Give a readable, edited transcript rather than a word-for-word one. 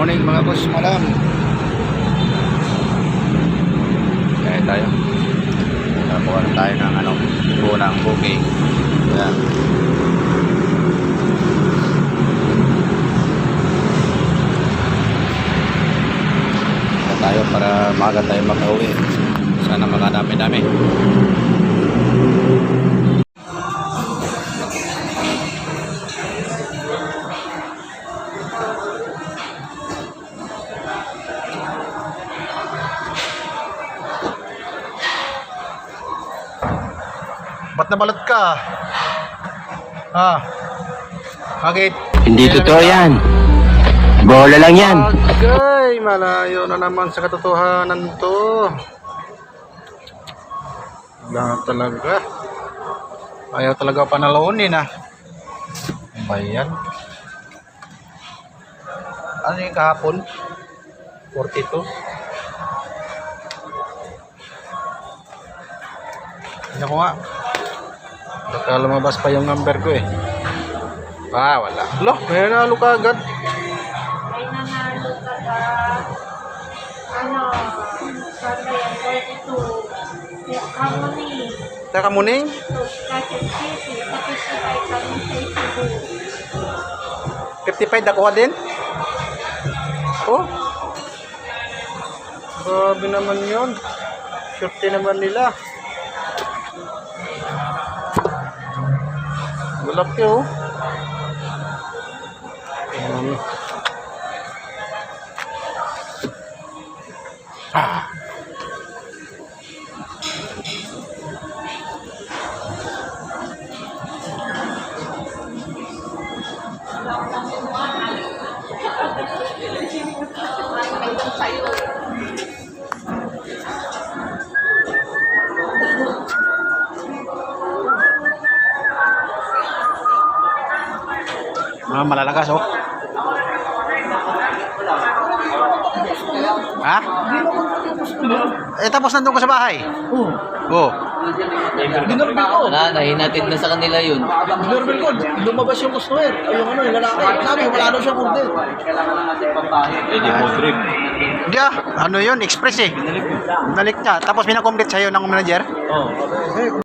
Morning mga boss, madam. Kaya tayo. Nakuha na tayo ng unang booking. Ayan. Kaya tayo para maaga tayo makauwi. Sana makadami-dami. Ba't nabalot ka? Bakit? Hindi totoo yan. Bola lang yan. Agay, malayo na naman sa katotohanan to. Wala talaga. Ayaw talaga panaloonin Ba yan? Ano yung kahapon? 42? Ano ko nga? Baka lumabas pa yung number ko wala. Loh, may nanalo ka agad. Ay nanalo ka ba? Ano? Sana yan, 42. Kamuning. Teka muning? Kasit City. Kapit sa kay kami sa Isibu. 55 nakuha din? Oh. Grabe naman yun. Swerte naman nila. Malaki malalakas tapos nandun ka sa bahay? Oo. Dinorbil ko. Nahinatid na sa kanila yun. Dinorbil ko. Lumabas yung customer. Yung lalaki. Sabi, wala daw siyang order. Hindi ano yun, express Binalik niya. Tapos minakomplete sa'yo ng manager? Oo.